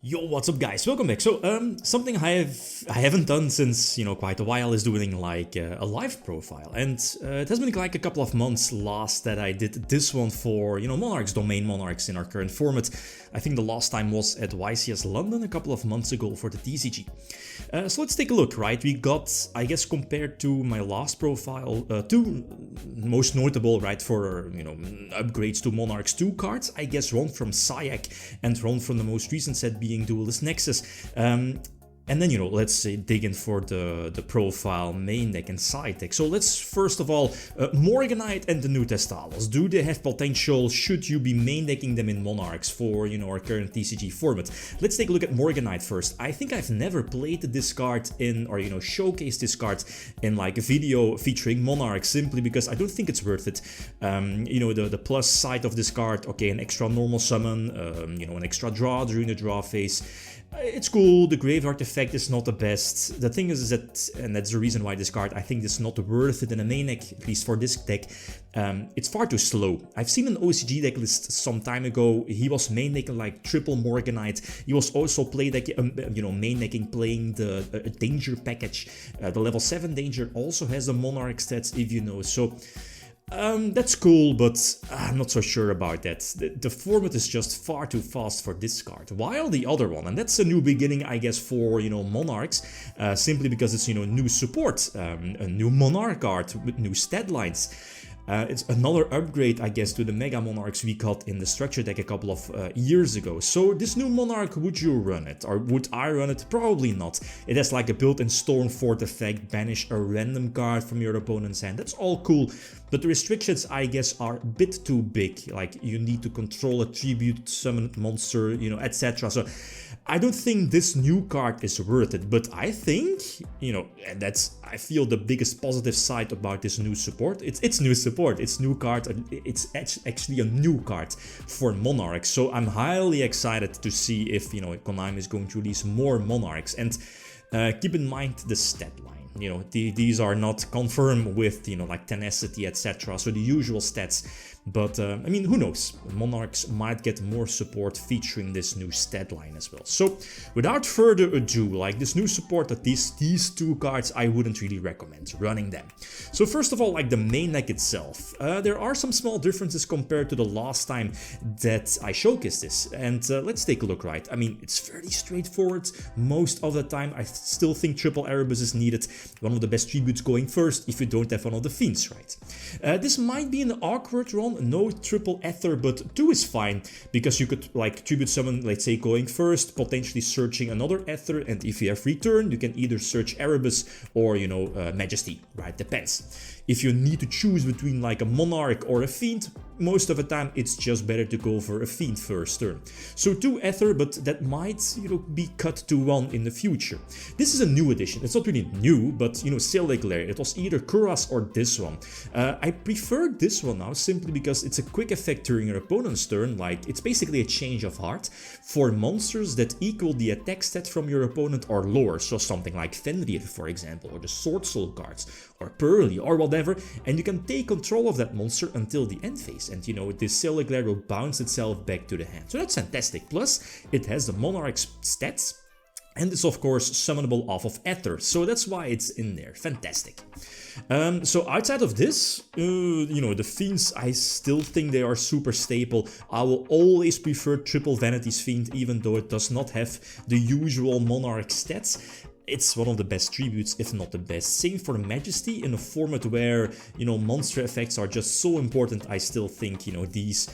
Yo, what's up guys? Welcome back. So, something I haven't done since, quite a while is doing like a live profile. And it has been like a couple of months last that I did this one for, Monarchs, domain Monarchs in our current format. I think the last time was at YCS London a couple of months ago for the TCG. So let's take a look, right? We got, I guess, compared to my last profile, two most notable, right, for, upgrades to Monarchs 2 cards. I guess one from Sidedeck and one from the most recent set being Duelist Nexus. And then, let's dig in for the profile, Maindeck and Sidedeck. So let's first of all, Morganite and the new Testalos. Do they have potential? Should you be Maindecking them in Monarchs for, our current TCG format? Let's take a look at Morganite first. I think I've never played this card in, or, showcased this card in like a video featuring Monarchs, simply because I don't think it's worth it. The plus side of this card, okay, an extra normal summon, an extra draw during the draw phase. It's cool, the graveyard effect is not the best. The thing is that, and that's the reason why this card I think is not worth it in a main deck, at least for this deck, it's far too slow. I've seen an OCG deck list some time ago, he was main decking like triple Morganite, he was also main decking playing the danger package. The level 7 danger also has the Monarch stats, if you know, so... that's cool, but I'm not so sure about that. The format is just far too fast for this card. While the other one, and that's a new beginning, I guess, for, Monarchs, simply because it's, new support, a new Monarch card with new stat lines. It's another upgrade, I guess, to the Mega Monarchs we got in the structure deck a couple of years ago. So this new Monarch, would you run it? Or would I run it? Probably not. It has like a built-in Stormfort effect, banish a random card from your opponent's hand. That's all cool. But the restrictions, I guess, are a bit too big. Like, you need to control a tribute, summoned monster, etc. So I don't think this new card is worth it, but I think, and that's, I feel, the biggest positive side about this new support. It's new support, it's new card, it's actually a new card for Monarchs. So I'm highly excited to see if, Konami is going to release more Monarchs. And keep in mind the stat line. These are not confirmed with, like tenacity, etc. So the usual stats. But, who knows? Monarchs might get more support featuring this new stat line as well. So, without further ado, like this new support that these two cards, I wouldn't really recommend running them. So first of all, like the main deck itself, there are some small differences compared to the last time that I showcased this. And let's take a look, right? It's fairly straightforward. Most of the time, I still think triple Erebus is needed. One of the best tributes going first if you don't have one of the Fiends, right? This might be an awkward run. No triple Ether, but 2 is fine, because you could like tribute summon, let's say, going first, potentially searching another Ether, and if you have return, you can either search Erebus or, Majesty, right? Depends. If you need to choose between like a Monarch or a Fiend, most of the time it's just better to go for a Fiend first turn. So 2 Ether, but that might, be cut to 1 in the future. This is a new addition. It's not really new, but, Sidedeck Lair. It was either Kuras or this one. I prefer this one now simply because it's a quick effect during your opponent's turn. Like, it's basically a change of heart for monsters that equal the attack stat from your opponent or lower. So something like Fenrir, for example, or the Sword Soul cards, or Pearly, or whatever, and you can take control of that monster until the end phase, and this Sidedeck Lair will bounce itself back to the hand. So that's fantastic. Plus, it has the Monarch's stats, and it's of course summonable off of Ether, so that's why it's in there. Fantastic. So outside of this, the Fiends, I still think they are super staple. I will always prefer triple Vanity's Fiend, even though it does not have the usual Monarch stats. It's one of the best tributes, if not the best. Same for Majesty, in a format where, monster effects are just so important. I still think, these...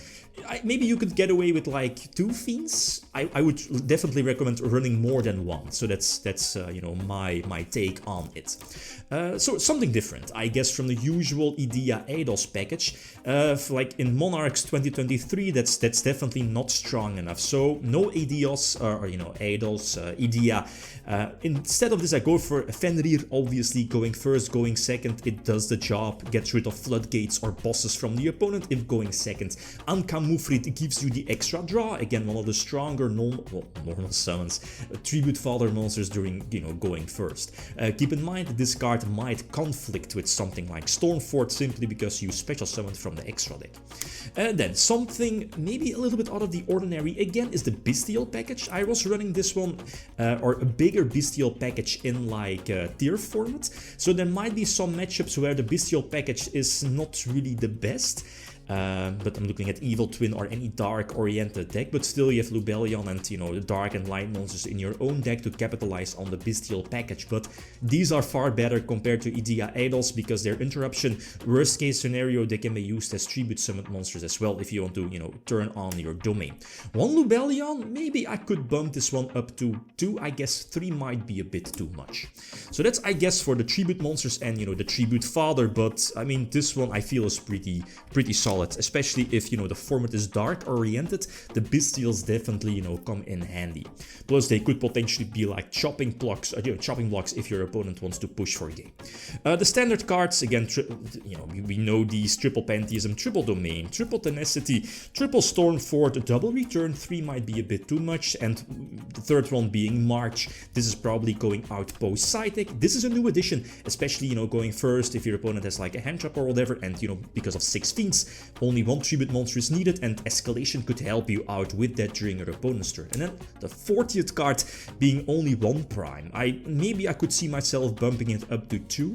maybe you could get away with like 2 Fiends. I would definitely recommend running more than 1. So that's my take on it. So something different, I guess, from the usual Idea Eidos package. Like in Monarchs 2023, that's definitely not strong enough. So no Eidos or Eidos, Idea. Instead of this, I go for Fenrir, obviously going first, going second. It does the job, gets rid of floodgates or bosses from the opponent if going second. Uncommon Mufrit gives you the extra draw, again one of the stronger normal summons, Tribute Father monsters during, you know, going first. Keep in mind that this card might conflict with something like Stormfort simply because you special summon from the extra deck. And then something maybe a little bit out of the ordinary again is the Bestial package. I was running this one, or a bigger Bestial package in like tier format, so there might be some matchups where the Bestial package is not really the best. But I'm looking at Evil Twin or any dark-oriented deck, but still you have Lubellion and, you know, the dark and light monsters in your own deck to capitalize on the Bestial package. But these are far better compared to Idea Idols because their interruption, worst case scenario, they can be used as tribute summoned monsters as well if you want to, you know, turn on your domain. One Lubellion, maybe I could bump this one up to 2, I guess 3 might be a bit too much. So that's, I guess, for the tribute monsters and, you know, the tribute father, but I mean, this one I feel is pretty solid. Especially if, you know, the format is dark oriented, the Bestials definitely, you know, come in handy. Plus they could potentially be like chopping blocks if your opponent wants to push for game. The standard cards, again, you know, we know these: triple Pantheism, triple Domain, triple Tenacity, triple Stormfort, double Return 3 might be a bit too much, and the third one being March. This is probably going out post Sidedeck. This is a new addition, especially, you know, going first if your opponent has like a hand trap or whatever, and, you know, because of 6 fiends, only one tribute monster is needed, and escalation could help you out with that during your opponent's turn. And then the 40th card being only 1 prime. Maybe I could see myself bumping it up to 2,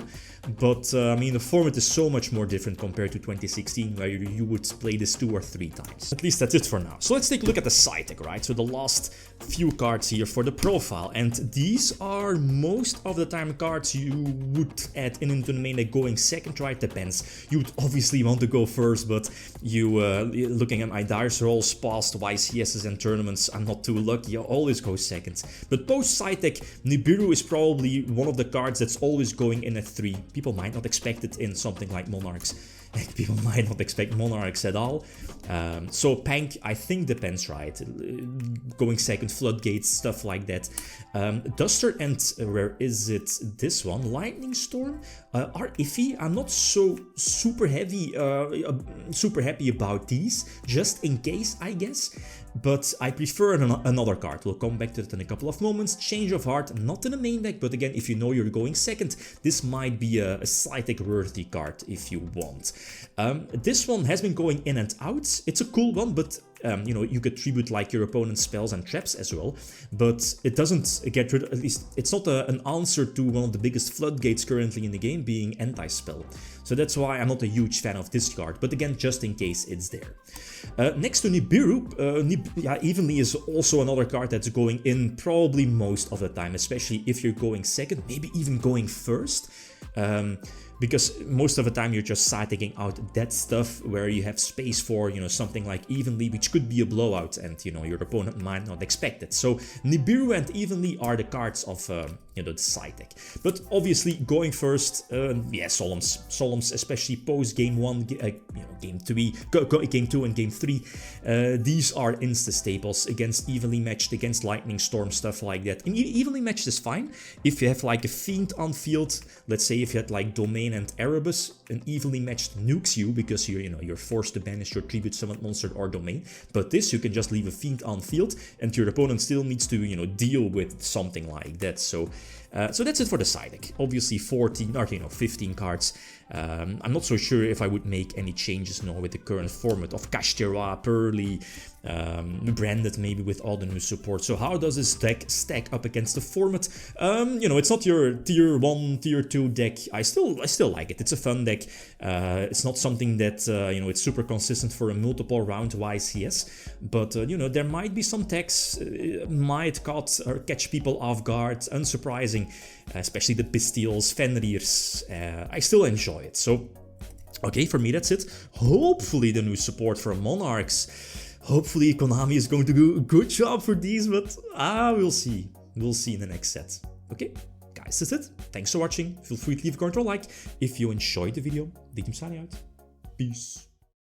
but I mean, the format is so much more different compared to 2016 where you would play this 2 or 3 times. At least that's it for now. So let's take a look at the side deck, right? So the last few cards here for the profile, and these are most of the time cards you would add into the main deck going second, right? Depends. You would obviously want to go first, but you looking at my dice rolls past YCSs and tournaments, I'm not too lucky, I always go second. But post side deck, Nibiru is probably one of the cards that's always going in at 3. People might not expect it in something like Monarchs. People might not expect Monarchs at all. So Pank, I think, depends, right? Going second, Floodgates, stuff like that. Duster and where is it? This one, Lightning Storm, are iffy. I'm not so super happy about these, just in case, I guess. But I prefer another card. We'll come back to it in a couple of moments. Change of Heart, not in the main deck, but again, if you know you're going second, this might be a side deck worthy card if you want. This one has been going in and out. It's a cool one, but you know, you could tribute like your opponent's spells and traps as well, but it doesn't get rid of, at least it's not an answer to one of the biggest floodgates currently in the game, being anti-spell. So that's why I'm not a huge fan of this card, but again, just in case it's there. Next to Nibiru, Evenly is also another card that's going in probably most of the time, especially if you're going second, maybe even going first. Because most of the time you're just side-decking out that stuff where you have space for, you know, something like Evenly, which could be a blowout, and, you know, your opponent might not expect it. So Nibiru and Evenly are the cards of, you know, the side deck. But obviously going first, yeah, Solemns, especially post game 1, you know, game 3, game 2 and game 3. These are insta staples against evenly matched, against Lightning Storm, stuff like that. And evenly matched is fine if you have like a Fiend on field. Let's say if you had like Domain and Erebus, an evenly matched nukes you because you're forced to banish your tribute summoned monster or Domain. But this, you can just leave a Fiend on field and your opponent still needs to, you know, deal with something like that. So that's it for the side deck. Obviously 14 or, you know, 15 cards. I'm not so sure if I would make any changes now with the current format of Kashtira, Pearly, branded maybe with all the new support. So how does this deck stack up against the format? You know, it's not your tier 1, tier 2 deck. I still like it. It's a fun deck. It's not something that, you know, it's super consistent for a multiple round YCS. But, you know, there might be some decks might catch people off guard, unsurprising, especially the Bestials, Fenrirs. I still enjoy it. So, okay, for me that's it. Hopefully the new support for Monarchs. Hopefully Konami is going to do a good job for these, but we'll see. We'll see in the next set. Okay, guys, that's it. Thanks for watching. Feel free to leave a comment or like if you enjoyed the video. Riddim signing out. Peace.